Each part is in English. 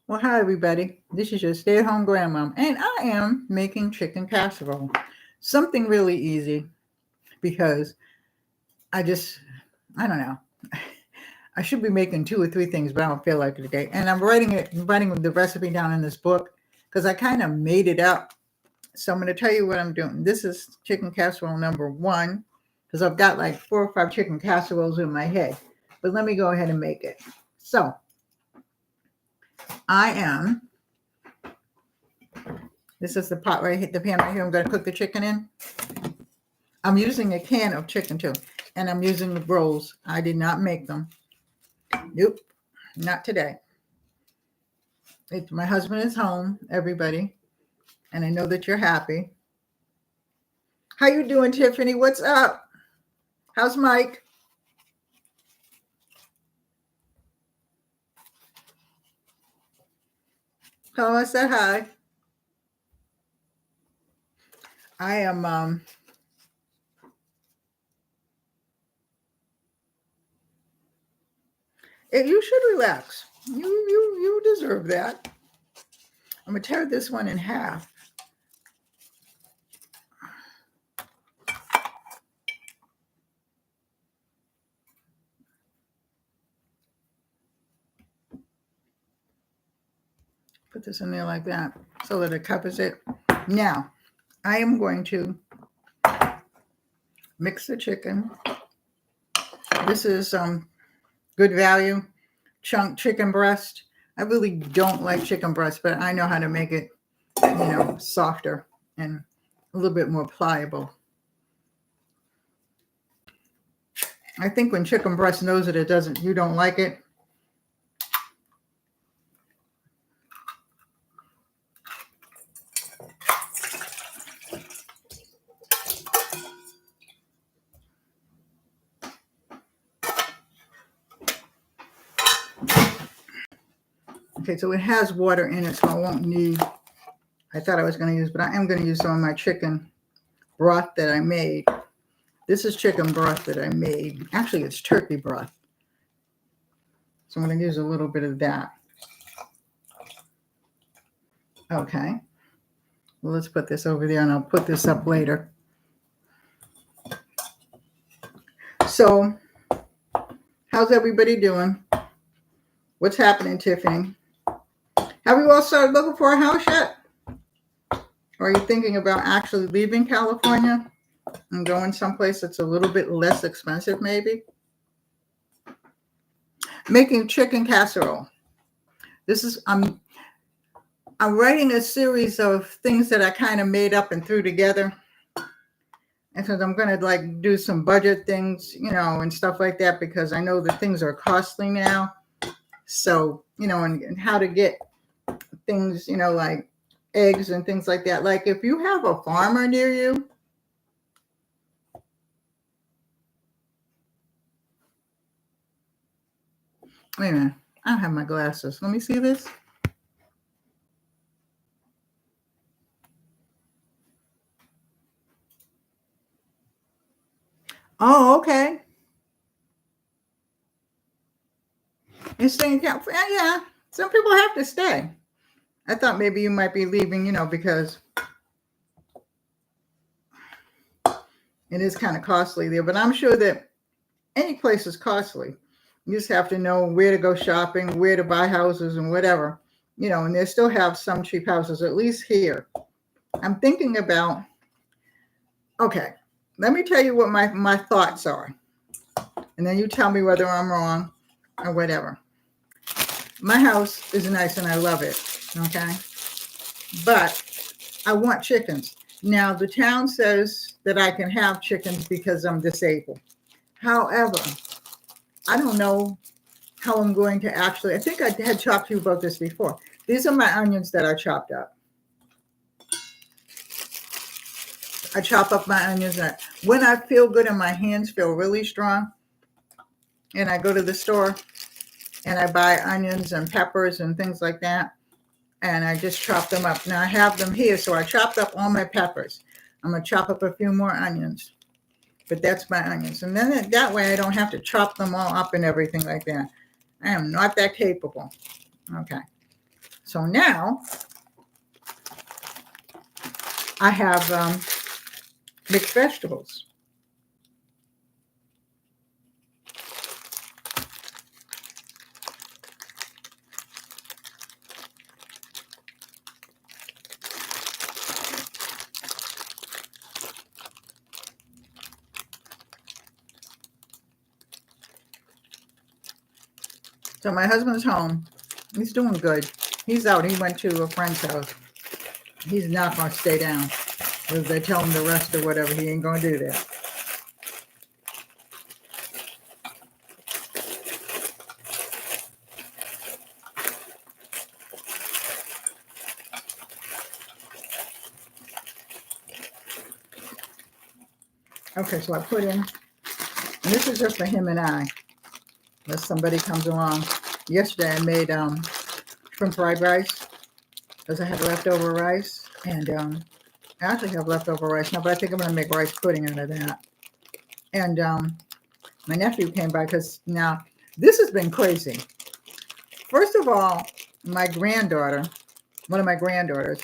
Well, hi, everybody. This is your stay-at-home grandmom, and I am making chicken casserole. Something really easy because I don't know. I should be making 2 or 3 things, but I don't feel like it today. And I'm writing the recipe down in this book because I kind of made it up. So I'm going to tell you what I'm doing. This is chicken casserole number 1 because I've got like 4 or 5 chicken casseroles in my head. But let me go ahead and make it. So this is the pot right here, the pan right here. I'm going to cook the chicken in. I'm using a can of chicken too, and I'm using the rolls. I did not make them. Nope, not today. My husband is home, everybody, and I know that you're happy. How you doing, Tiffany? What's up? How's Mike? Tell us say hi. I am you should relax. You deserve that. I'm gonna tear this one in half. Put this in there like that so that it covers it. Now, I am going to mix the chicken. This is good value chunk chicken breast. I really don't like chicken breast, but I know how to make it, softer and a little bit more pliable. I think when chicken breast knows that you don't like it, okay, so it has water in it, so I won't need, I thought I was going to use, but I am going to use some of my chicken broth that I made. This is chicken broth that I made. Actually, it's turkey broth. So I'm going to use a little bit of that. Okay. Well, let's put this over there, and I'll put this up later. So, how's everybody doing? What's happening, Tiffany? Have you all started looking for a house yet? Or are you thinking about actually leaving California and going someplace that's a little bit less expensive, maybe? Making chicken casserole. This is, I'm writing a series of things that I kind of made up and threw together. And so I'm going to do some budget things, and stuff like that, because I know that things are costly now. So, and how to get things, like eggs and things like that. Like if you have a farmer near you, wait a minute, I don't have my glasses. Let me see this. Oh, okay. You're staying, yeah. Some people have to stay. I thought maybe you might be leaving, because it is kind of costly there. But I'm sure that any place is costly. You just have to know where to go shopping, where to buy houses and whatever, and they still have some cheap houses, at least here. I'm thinking about, okay, let me tell you what my thoughts are. And then you tell me whether I'm wrong or whatever. My house is nice and I love it, okay? But I want chickens. Now, the town says that I can have chickens because I'm disabled. However, I don't know how I'm going to actually, I think I had talked to you about this before. These are my onions that I chopped up. I chop up my onions. When I feel good and my hands feel really strong, and I go to the store and I buy onions and peppers and things like that, and I just chop them up. Now I have them here, so I chopped up all my peppers. I'm going to chop up a few more onions, but that's my onions. And then that way I don't have to chop them all up and everything like that. I am not that capable. Okay. So now I have mixed vegetables. So my husband's home. He's doing good. He's out. He went to a friend's house. He's not going to stay down. If they tell him to rest or whatever, he ain't going to do that. Okay, so I put in, and this is just for him and I, unless somebody comes along. Yesterday I made shrimp fried rice, because I had leftover rice, and I actually have leftover rice now, but I think I'm going to make rice pudding out of that. And my nephew came by, because now this has been crazy. First of all, my granddaughter, one of my granddaughters,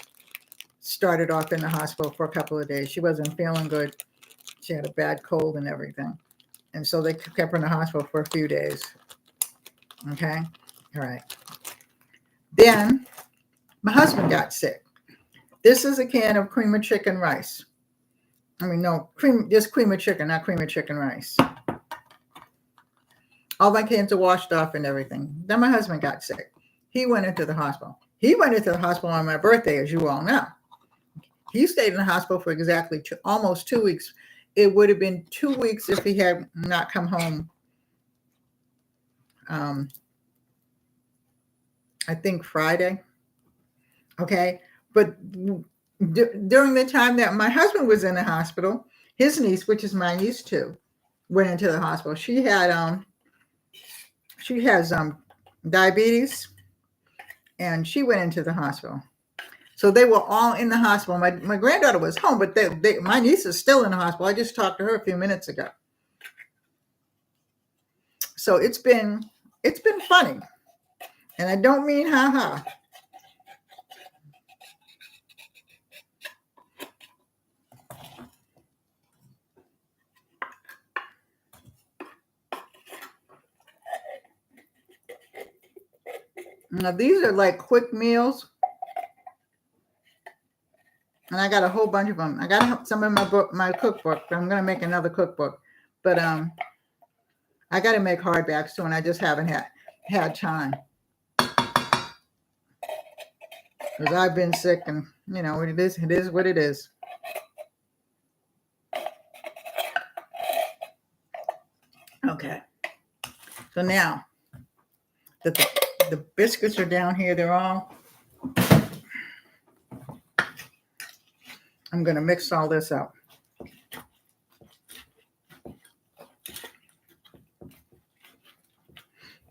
started off in the hospital for a couple of days. She wasn't feeling good. She had a bad cold and everything. And so they kept her in the hospital for a few days. Okay. All right. Then my husband got sick. This is a can of cream of chicken rice. I mean, no, just cream of chicken, not cream of chicken rice. All my cans are washed off and everything. Then my husband got sick. He went into the hospital. He went into the hospital on my birthday, as you all know. He stayed in the hospital for exactly almost 2 weeks. It would have been 2 weeks if he had not come home. I think Friday. Okay. But during the time that my husband was in the hospital, his niece, which is my niece too, went into the hospital. She has diabetes, and she went into the hospital. So they were all in the hospital. My granddaughter was home, but my niece is still in the hospital. I just talked to her a few minutes ago. So it's been funny. And I don't mean ha-ha. Now these are like quick meals. And I got a whole bunch of them. I got some in my cookbook. I'm going to make another cookbook. But I got to make hardbacks too, and I just haven't had time. Because I've been sick, and it is what it is. Okay. So now that the biscuits are down here, they're all. I'm going to mix all this up.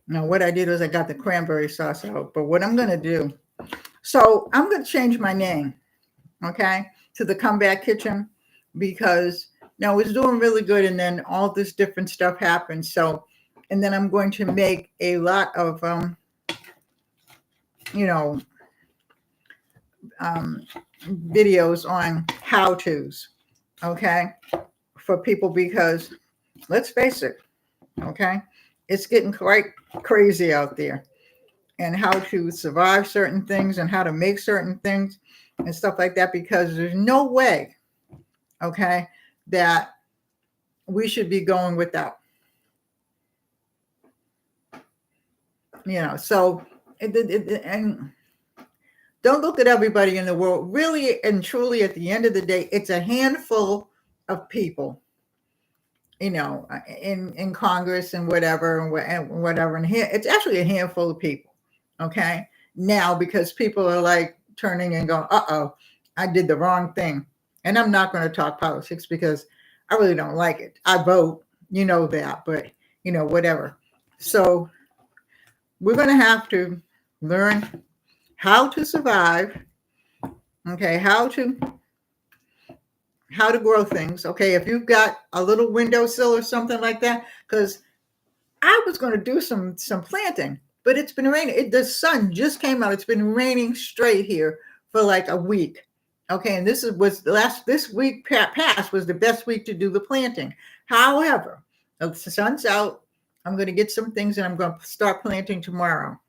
Now, what I did was I got the cranberry sauce out. But what I'm going to do, so I'm going to change my name, okay, to the Comeback Kitchen, because now it's doing really good, and then all this different stuff happened. So, and then I'm going to make a lot of, videos on how-tos, okay, for people, because let's face it, okay, it's getting quite crazy out there, and how to survive certain things and how to make certain things and stuff like that, because there's no way, okay, that we should be going without, so and don't look at everybody in the world. Really and truly, at the end of the day, it's a handful of people, in Congress and whatever, and here it's actually a handful of people. Okay, now, because people are like turning and going, "Uh-oh, I did the wrong thing," and I'm not going to talk politics because I really don't like it. I vote, that, but whatever. So we're going to have to learn how to survive, okay, how to grow things, okay, if you've got a little windowsill or something like that, because I was going to do some planting, but it's been raining. The sun just came out. It's been raining straight here for like a week. Okay, and this week past was the best week to do the planting. However, the sun's out. I'm going to get some things and I'm going to start planting tomorrow.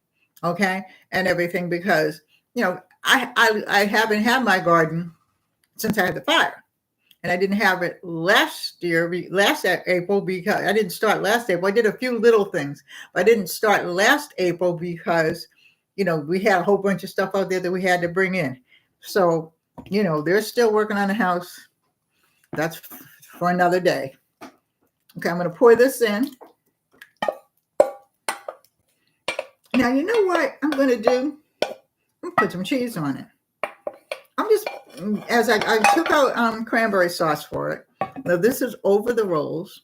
Okay, and everything, because I haven't had my garden since I had the fire, and I didn't have it last April, because I didn't start last April. I did a few little things, but I didn't start last April because we had a whole bunch of stuff out there that we had to bring in. So they're still working on the house. That's for another day. Okay, I'm going to pour this in. Now, you know what I'm going to do? I'm going to put some cheese on it. I'm just, as I took out cranberry sauce for it. Now, this is over the rolls.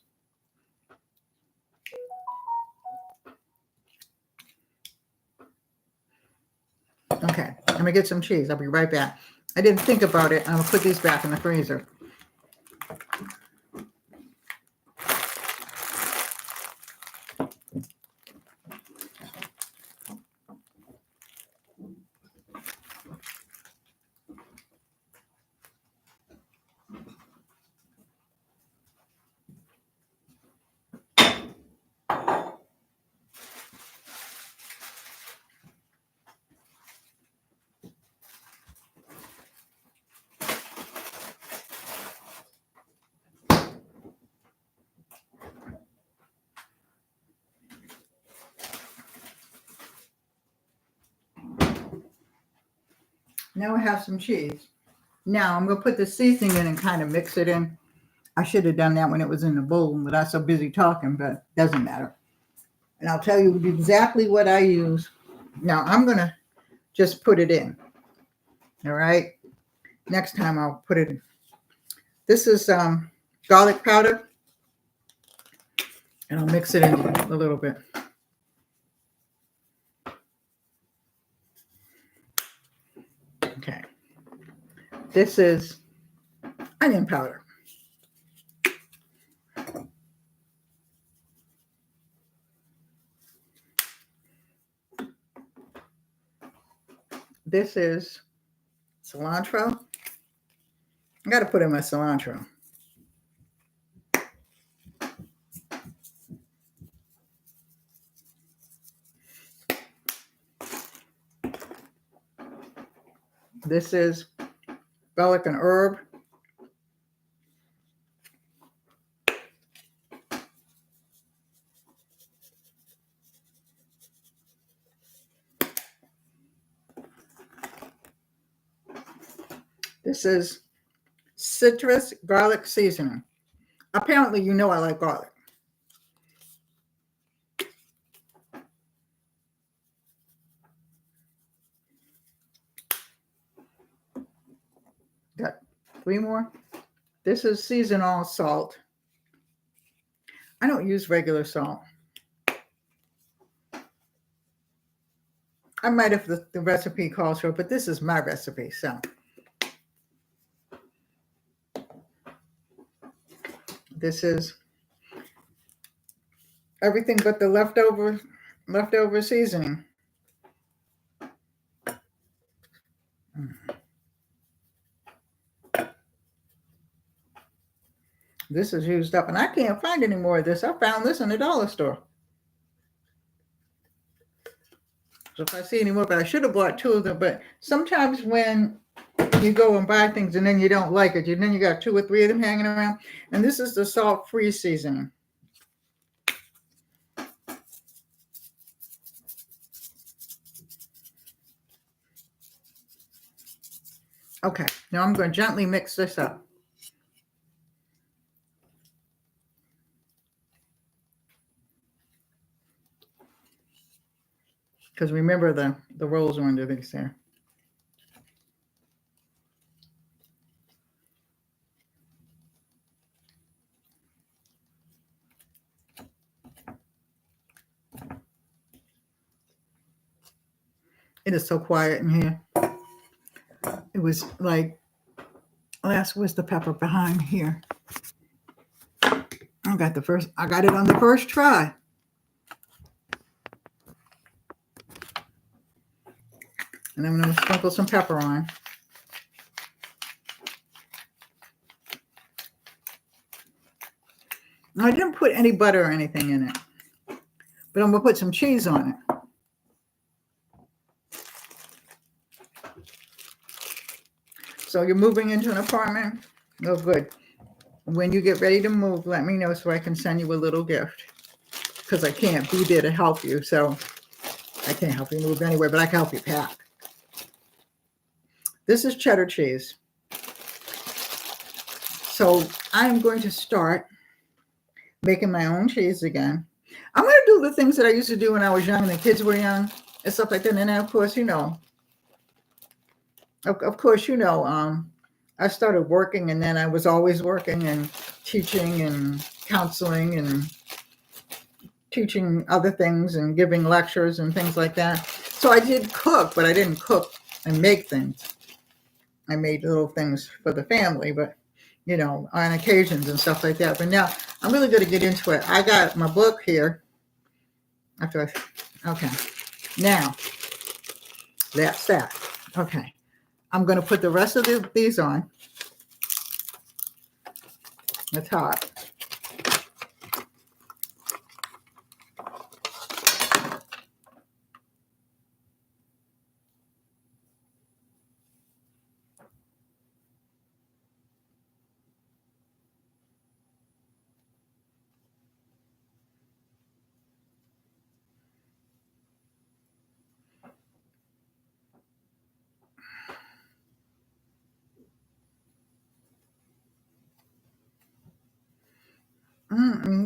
Okay, let me get some cheese. I'll be right back. I didn't think about it. I'm going to put these back in the freezer. Now I have some cheese. Now I'm going to put the seasoning in and kind of mix it in. I should have done that when it was in the bowl, but I was so busy talking, but it doesn't matter. And I'll tell you exactly what I use. Now I'm going to just put it in. All right. Next time I'll put it in. This is garlic powder. And I'll mix it in a little bit. Okay. This is onion powder. This is cilantro. I got to put in my cilantro. This is garlic and herb. This is citrus garlic seasoning. Apparently, I like garlic. Got 3 more. This is seasonal salt. I don't use regular salt. I might if the recipe calls for it, but this is my recipe, so. This is everything but the leftover seasoning. This is used up, and I can't find any more of this. I found this in the dollar store. So if I see any more, but I should have bought 2 of them. But sometimes when you go and buy things and then you don't like it, and then you got 2 or 3 of them hanging around. And this is the salt-free seasoning. Okay, now I'm going to gently mix this up. Because remember the rolls are under these there. It is so quiet in here. It was like, where's the pepper behind here? I got it on the first try. And I'm going to sprinkle some pepper on. I didn't put any butter or anything in it, but I'm going to put some cheese on it. So you're moving into an apartment? Oh, good. When you get ready to move, let me know so I can send you a little gift. Because I can't be there to help you, so I can't help you move anywhere, but I can help you pack. This is cheddar cheese. So I'm going to start making my own cheese again. I'm going to do the things that I used to do when I was young and the kids were young and stuff like that. And then, of course, I started working, and then I was always working and teaching and counseling and teaching other things and giving lectures and things like that. So I did cook, but I didn't cook and make things. I made little things for the family, but, on occasions and stuff like that. But now I'm really going to get into it. I got my book here. Okay. Now, that's that. Okay. I'm going to put the rest of these on the top.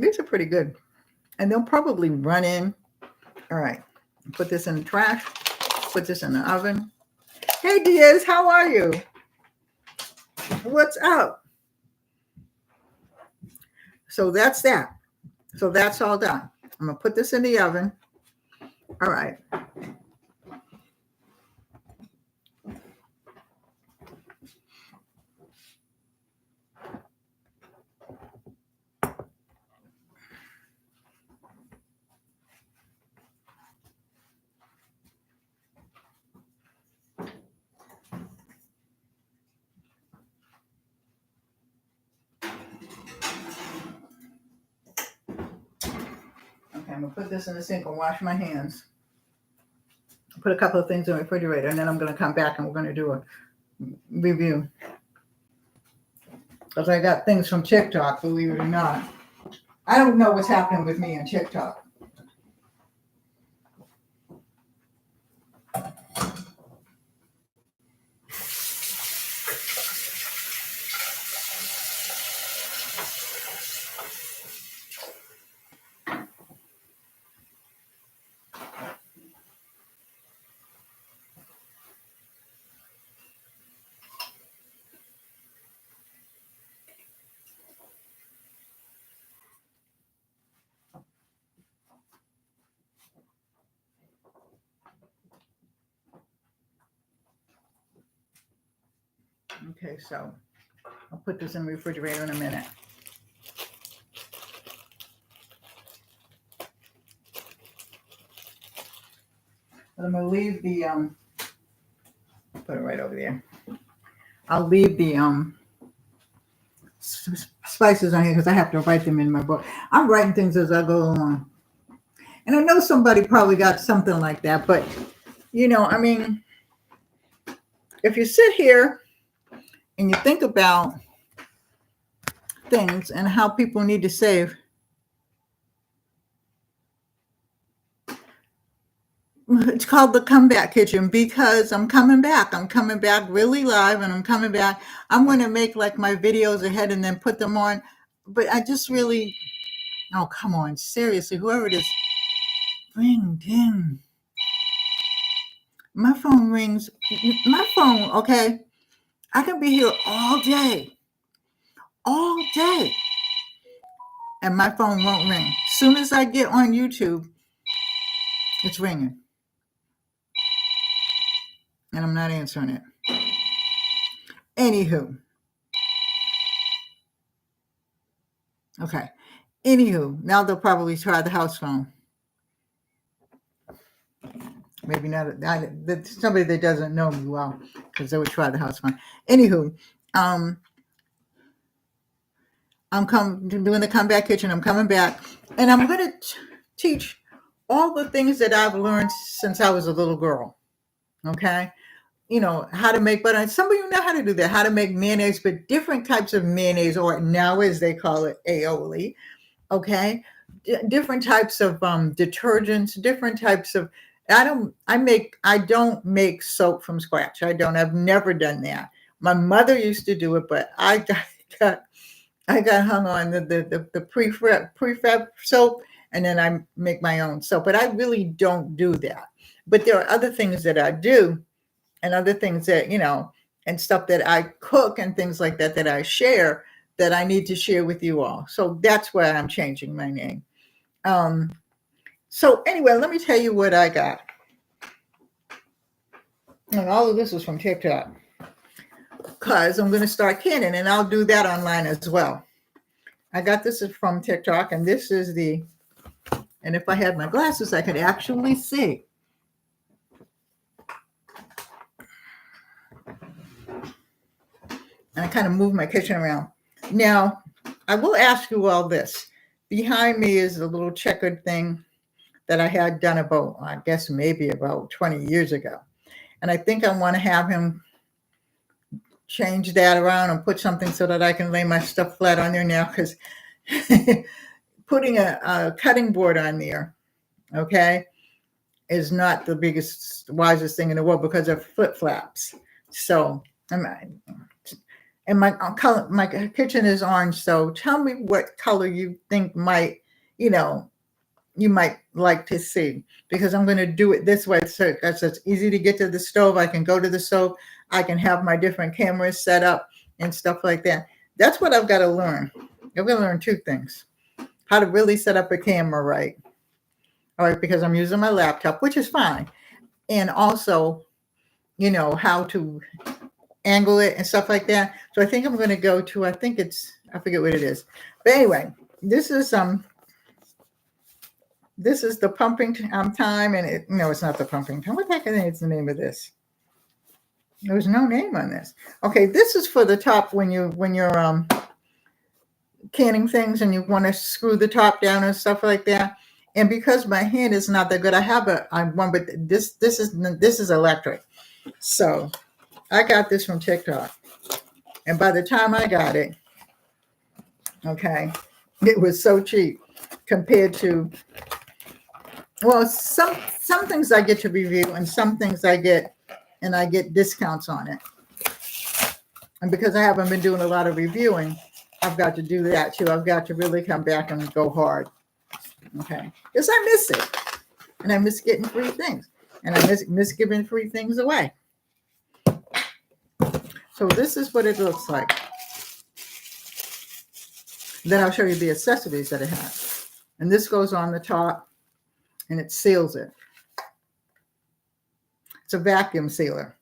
These are pretty good. And they'll probably run in. All right. Put this in the trash. Put this in the oven. Hey, Diaz, how are you? What's up? So that's that. So that's all done. I'm going to put this in the oven. All right. Okay, I'm going to put this in the sink and wash my hands. Put a couple of things in the refrigerator, and then I'm going to come back and we're going to do a review. Because I got things from TikTok, believe it or not. I don't know what's happening with me on TikTok. Okay, so I'll put this in the refrigerator in a minute. I'm going to leave the, put it right over there. I'll leave the spices on here because I have to write them in my book. I'm writing things as I go along. And I know somebody probably got something like that, but, if you sit here and you think about things and how people need to save, it's called the Comeback Kitchen because I'm coming back. I'm coming back really live, and I'm coming back. I'm going to make like my videos ahead and then put them on. But I just really, oh, come on. Seriously, whoever it is, ring, ding. My phone rings. My phone, okay? I can be here all day. And my phone won't ring. As soon as I get on YouTube, it's ringing. And I'm not answering it. Anywho. Okay. Anywho, now they'll probably try the house phone. Maybe not somebody that doesn't know me well, because they would try the house fine. Anywho, I'm doing the comeback kitchen. I'm coming back, and I'm going to teach all the things that I've learned since I was a little girl. Okay. How to make butter. And some of you know how to do that, how to make mayonnaise, but different types of mayonnaise, or now as they call it, aioli. Okay. Different types of detergents, different types of, I don't make soap from scratch. I've never done that. My mother used to do it, but I got hung on the prefab soap, and then I make my own soap, but I really don't do that. But there are other things that I do, and other things that, and stuff that I cook and things like that, that I share, that I need to share with you all. So that's why I'm changing my name. So anyway, let me tell you what I got. And all of this is from TikTok, because I'm going to start canning, and I'll do that online as well. I got this from TikTok, and this is and if I had my glasses, I could actually see. And I kind of move my kitchen around. Now, I will ask you all this. Behind me is a little checkered thing that I had done about, I guess maybe about 20 years ago. And I think I want to have him change that around and put something so that I can lay my stuff flat on there now, because putting a cutting board on there, okay, is not the wisest thing in the world, because of flip flaps. So and my kitchen is orange. So tell me what color you think you might like to see, because I'm going to do it this way. So it's easy to get to the stove. I can go to the stove. I can have my different cameras set up and stuff like that. That's what I've got to learn. I've got to learn two things: how to really set up a camera right. All right, because I'm using my laptop, which is fine. And also, how to angle it and stuff like that. So I think I'm going to go to, I forget what it is. But anyway, this is the pumping time, and no, it's not the pumping time. What the heck is the name of this? There's no name on this. Okay, this is for the top when you're canning things and you want to screw the top down and stuff like that. And because my hand is not that good, I have one, but this is electric. So I got this from TikTok, and by the time I got it, okay, it was so cheap compared to, well, some things I get to review, and some things I get discounts on it. And because I haven't been doing a lot of reviewing, I've got to do that too. I've got to really come back and go hard. Okay. Because I miss it. And I miss getting free things. And I miss giving free things away. So this is what it looks like. Then I'll show you the accessories that it has. And this goes on the top, and it seals it. It's a vacuum sealer,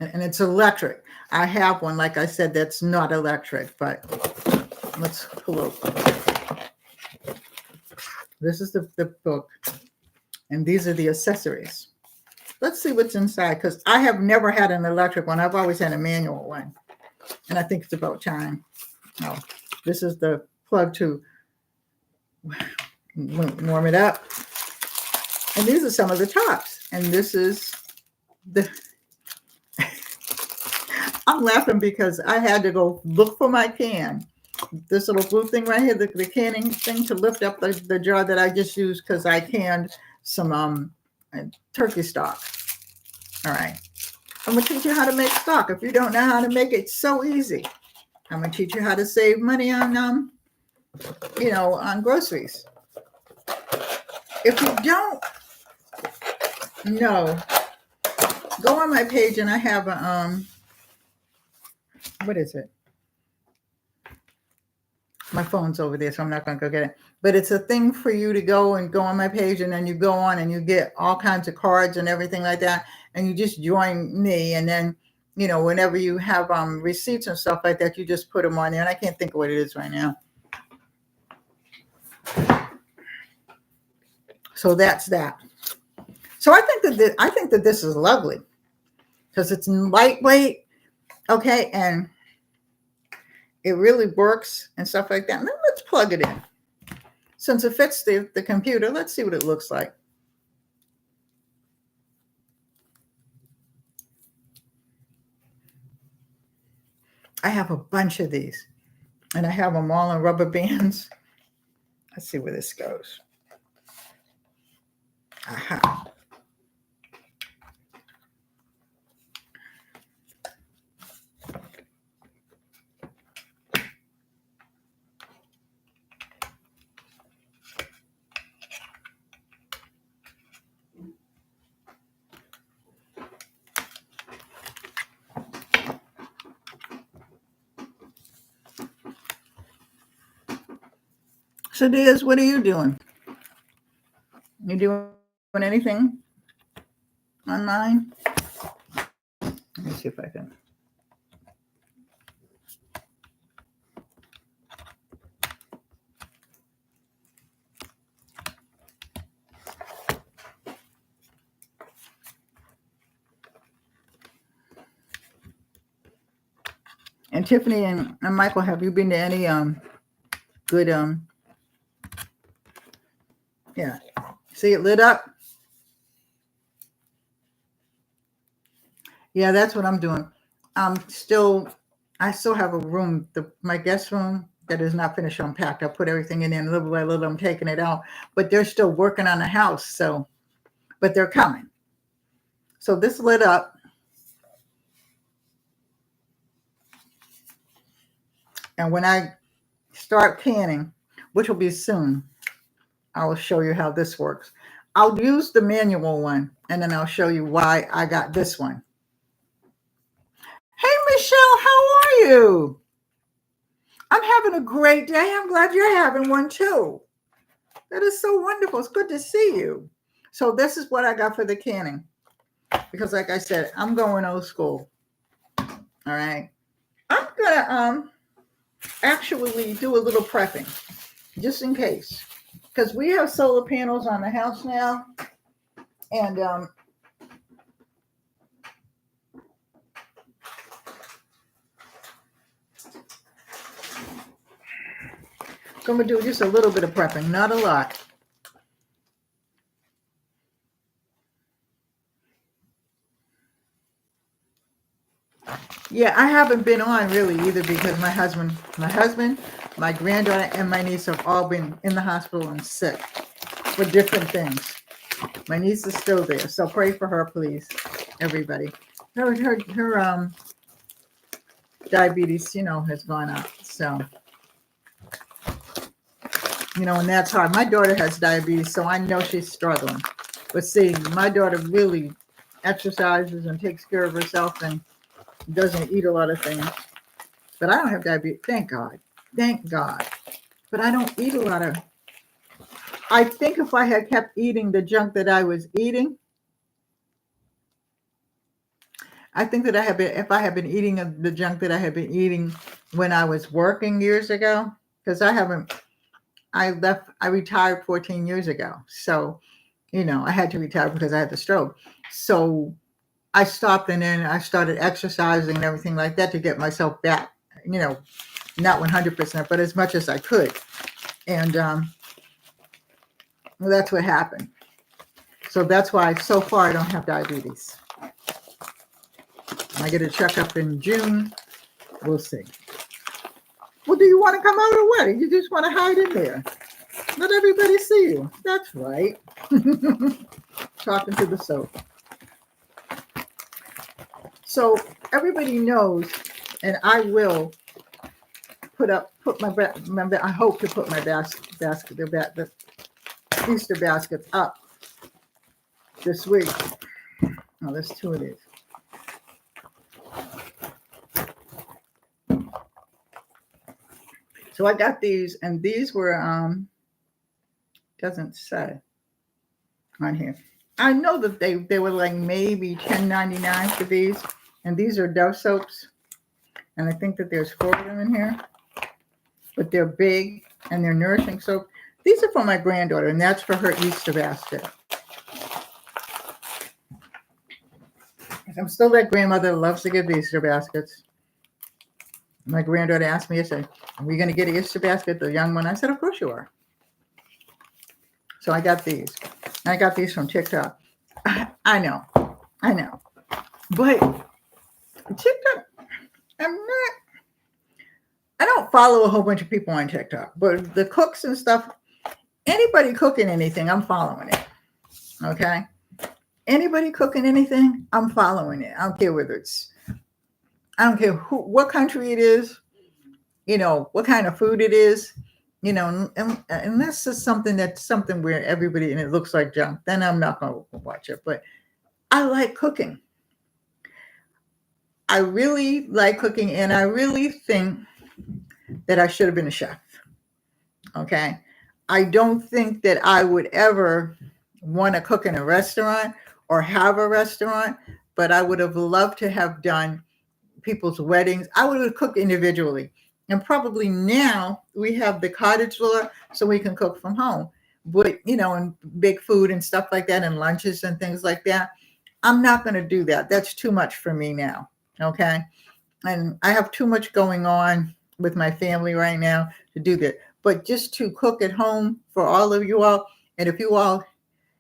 and it's electric. I have one, like I said, that's not electric, but let's pull open. This is the book, and these are the accessories. Let's see what's inside, because I have never had an electric one. I've always had a manual one, and I think it's about time. Oh, this is the plug to warm it up. And these are some of the tops. And this is I'm laughing because I had to go look for my can. This little blue thing right here, the canning thing to lift up the jar that I just used, because I canned some turkey stock. All right. I'm going to teach you how to make stock. If you don't know how to make it, it's so easy. I'm going to teach you how to save money on, on groceries. If you don't know, go on my page, and I have a, what is it? My phone's over there, so I'm not going to go get it. But it's a thing for you to go on my page, and then you go on and you get all kinds of cards and everything like that. And you just join me, and then, whenever you have receipts and stuff like that, you just put them on there. And I can't think of what it is right now. So that's that. So I think that this is lovely because it's lightweight, okay, and it really works and stuff like that. And then let's plug it in. Since it fits the computer, let's see what it looks like. I have a bunch of these, and I have them all in rubber bands. Let's see where this goes. Aha. So, Diaz, what are you doing? You doing anything online? Let me see if I can. And Tiffany and Michael, have you been to any good yeah, see it lit up? Yeah, that's what I'm doing. I still have a room, my guest room that is not finished unpacked. I put everything in there, and little by little I'm taking it out, but they're still working on the house. So, but they're coming. So this lit up. And when I start canning, which will be soon, I will show you how this works. I'll use the manual one, and then I'll show you why I got this one. Hey, Michelle, how are you? I'm having a great day. I'm glad you're having one too. That is so wonderful. It's good to see you. So this is what I got for the canning. Because like I said, I'm going old school. All right. I'm going to actually do a little prepping just in case. Because we have solar panels on the house now. And so I'm going to do just a little bit of prepping, not a lot. Yeah, I haven't been on really either because my husband, my granddaughter, and my niece have all been in the hospital and sick for different things. My niece is still there, so pray for her, please, everybody. Her diabetes, has gone up. So, and that's hard. My daughter has diabetes, so I know she's struggling. But see, my daughter really exercises and takes care of herself and doesn't eat a lot of things. But I don't have diabetes. Thank God. Thank God. But I don't eat a lot of. I think if I had kept eating the junk that I was eating, I think that if I had been eating the junk that I had been eating when I was working years ago, because I retired 14 years ago. So, I had to retire because I had the stroke. So I stopped and then I started exercising and everything like that to get myself back, not 100%, but as much as I could. And well, that's what happened. So that's why so far I don't have diabetes. I get a checkup in June. We'll see. Well, do you want to come out or what? You just want to hide in there? Let everybody see you. That's right. Talking to the soap. So everybody knows, and I will I hope to put my the Easter baskets up this week. Oh, there's two of these. So I got these, and these were doesn't say on here. I know that they were like maybe $10.99 for these, and these are Dove soaps, and I think that there's 4 of them in here, but they're big and they're nourishing soap. These are for my granddaughter, and that's for her Easter basket. I'm still that grandmother that loves to give Easter baskets. My granddaughter asked me yesterday, are we going to get an Easter basket? The young one. I said, of course you are. So I got these. I got these from TikTok. I know. But TikTok, I don't follow a whole bunch of people on TikTok, but the cooks and stuff, anybody cooking anything, I'm following it. Okay? Anybody cooking anything, I'm following it. I don't care whether I don't care what country it is, what kind of food it is, unless it's something where everybody, and it looks like junk, then I'm not going to watch it. But I like cooking. I really like cooking, and I really think that I should have been a chef. Okay. I don't think that I would ever want to cook in a restaurant or have a restaurant, but I would have loved to have done people's weddings. I would have cooked individually. And probably now we have the cottage floor so we can cook from home. But, and big food and stuff like that and lunches and things like that. I'm not going to do that. That's too much for me now. Okay. And I have too much going on with my family right now to do that. But just to cook at home for all of you all, and if you all,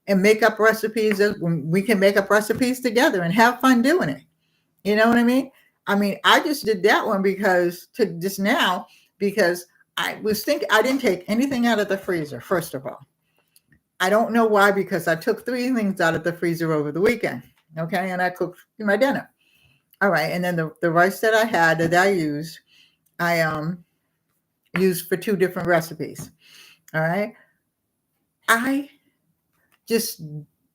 and make up recipes, we can make up recipes together and have fun doing it. You know what I mean? I just did that one because I was thinking I didn't take anything out of the freezer, first of all. I don't know why, because I took 3 things out of the freezer over the weekend. Okay. And I cooked my dinner. All right. And then the rice that I had that I used for 2 different recipes. All right. I just,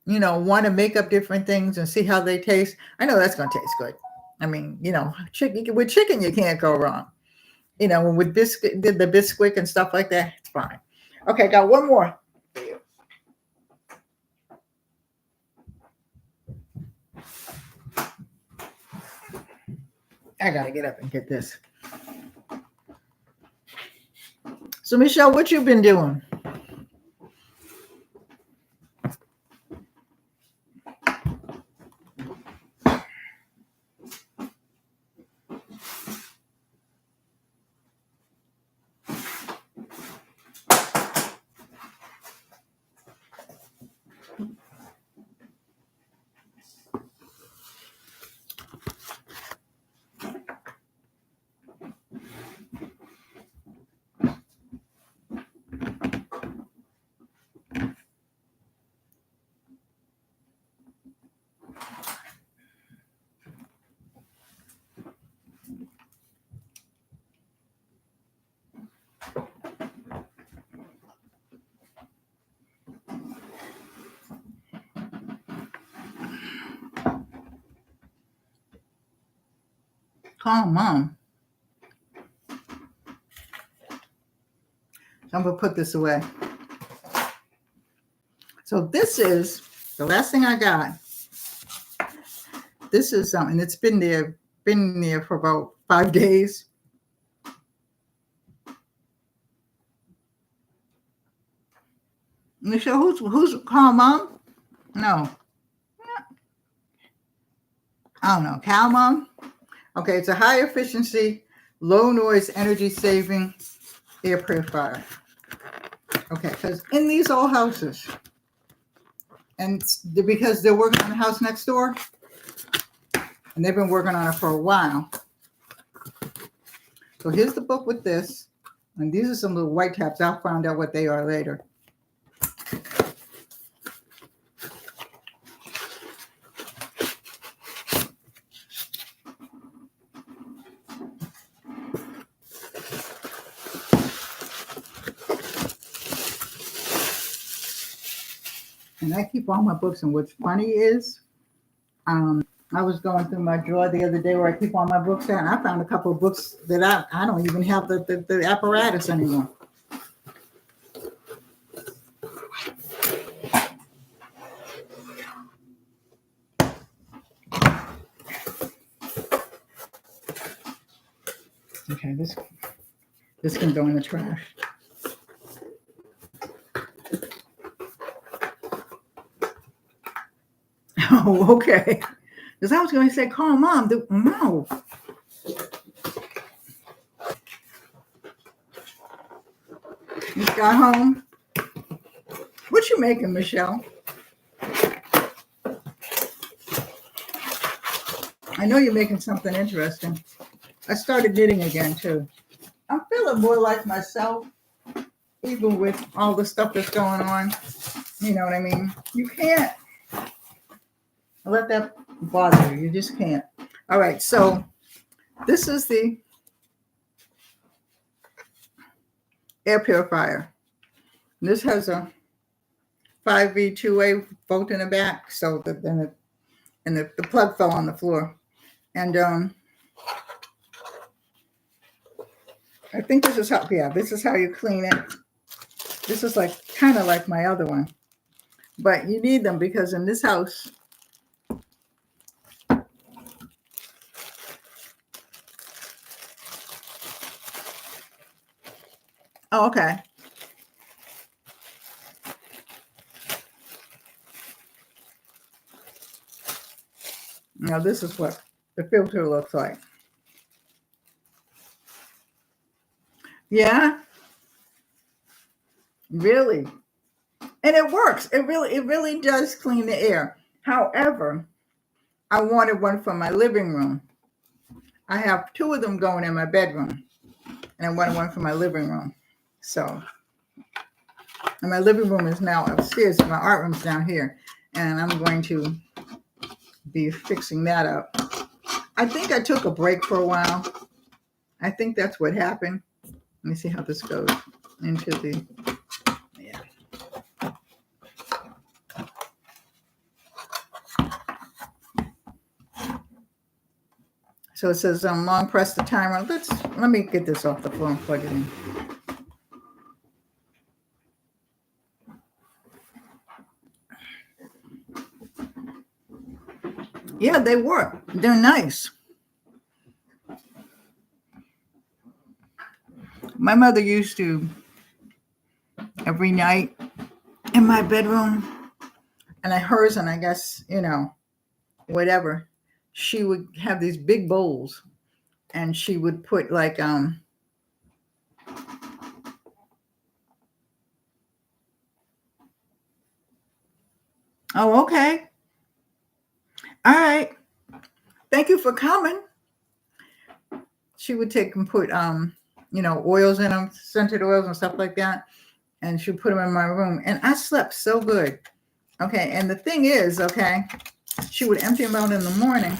want to make up different things and see how they taste. I know that's going to taste good. With chicken, you can't go wrong. With the Bisquick and stuff like that, it's fine. Okay, got one more for you. I got to get up and get this. So, Michelle, what you been doing? Calm, Mom. I'm going to put this away. So this is the last thing I got. This is something that's been there for about 5 days. Michelle, who's Calm, Mom? No. I don't know. Cal, Mom? Okay, it's a high efficiency, low noise, energy saving air purifier. Okay, because in these old houses, and because they're working on the house next door, and they've been working on it for a while. So here's the book with this, and these are some little white tabs. I'll find out what they are later. And I keep all my books. And what's funny is, I was going through my drawer the other day where I keep all my books at, and I found a couple of books that I don't even have the apparatus anymore. Okay, this can go in the trash. Oh, okay. Because I was going to say, call Mom. No. You got home. What you making, Michelle? I know you're making something interesting. I started knitting again, too. I'm feeling more like myself, even with all the stuff that's going on. You know what I mean? You can't let that bother you. You just can't. All right, so this is the air purifier. This has a 5V2A bolt in the back, so the plug fell on the floor. And I think this is how you clean it. This is like kind of like my other one, but you need them because in this house, oh, okay. Now this is what the filter looks like. Yeah, really. And it works. It really does clean the air. However, I wanted one for my living room. I have 2 of them going in my bedroom, and I wanted one for my living room. So, and my living room is now upstairs, and my art room's down here, and I'm going to be fixing that up. I think I took a break for a while. I think that's what happened. Let me see how this goes into the, yeah. So it says long press the timer. Let me get this off the floor and plug it in. Yeah, they work. They're nice. My mother used to, every night in my bedroom, and hers, and I guess, whatever, she would have these big bowls, and she would put like, oh, okay. All right. Thank you for coming. She would take and put, oils in them, scented oils and stuff like that. And she would put them in my room. And I slept so good. Okay. And the thing is, okay, she would empty them out in the morning,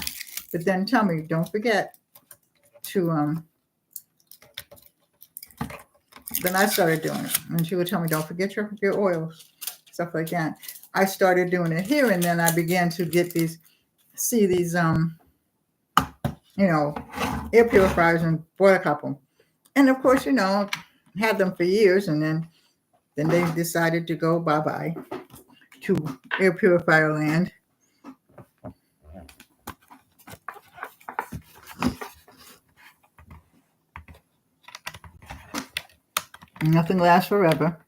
but then tell me, don't forget to, then I started doing it. And she would tell me, don't forget your oils, stuff like that. I started doing it here. And then I began to get these air purifiers, and bought a couple. And of course, had them for years, and then they decided to go bye-bye to air purifier land. Nothing lasts forever.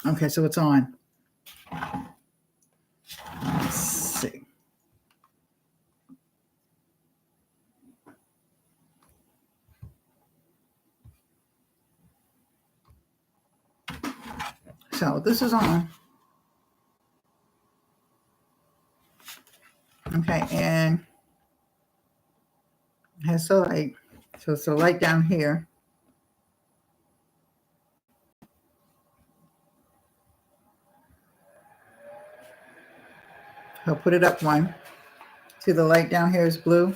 Okay, so it's on. Let's see. So this is on. Okay, and it has the light. So it's the light down here. I'll put it up one. See, the light down here is blue.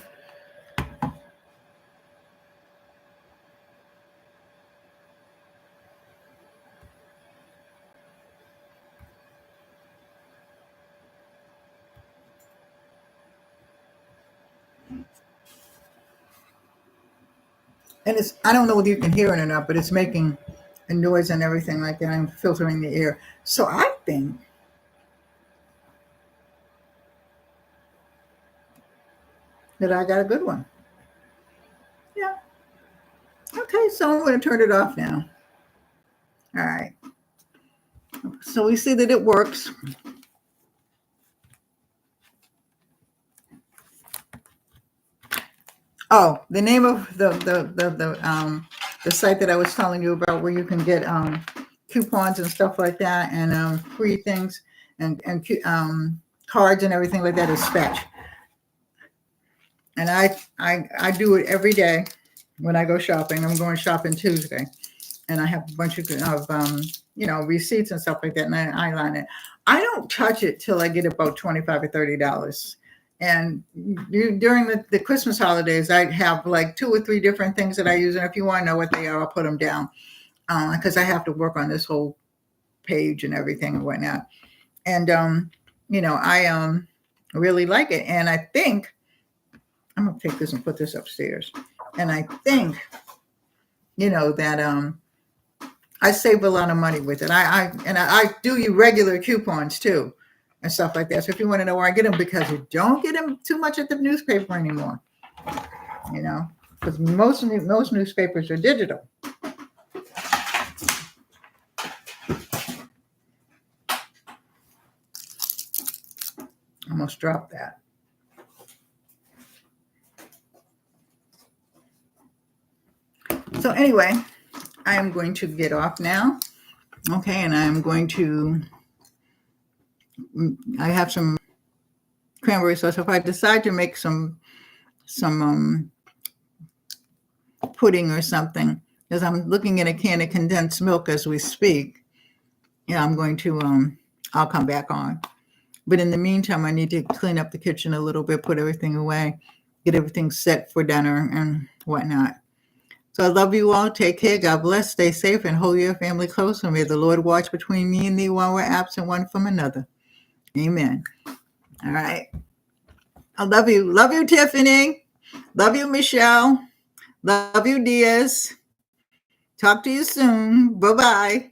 And I don't know whether you can hear it or not, but it's making a noise and everything like that. I'm filtering the air. So I think that I got a good one. Okay, so I'm going to turn it off now. All right. So we see that it works. Oh, the name of the site that I was telling you about, where you can get coupons and stuff like that, and free things and cards and everything like that, is Fetch. And I do it every day when I go shopping. I'm going shopping Tuesday, and I have a bunch of receipts and stuff like that, and I line it. I don't touch it till I get about $25 or $30. And during the Christmas holidays, I have like 2 or 3 different things that I use. And if you want to know what they are, I'll put them down, because I have to work on this whole page and everything and whatnot. And, I really like it. And I think I'm going to take this and put this upstairs. And I think, that I save a lot of money with it. I do you regular coupons too, and stuff like that. So if you want to know where I get them, because you don't get them too much at the newspaper anymore, because most newspapers are digital. Almost dropped that. So anyway, I am going to get off now. Okay, and I'm going to, I have some cranberry sauce. If I decide to make some pudding or something, because I'm looking at a can of condensed milk as we speak, I'm going to, I'll come back on. But in the meantime, I need to clean up the kitchen a little bit, put everything away, get everything set for dinner and whatnot. So I love you all. Take care. God bless. Stay safe and hold your family close. And may the Lord watch between me and thee while we're absent one from another. Amen. All right. I love you. Love you, Tiffany. Love you, Michelle. Love you, Diaz. Talk to you soon. Bye-bye.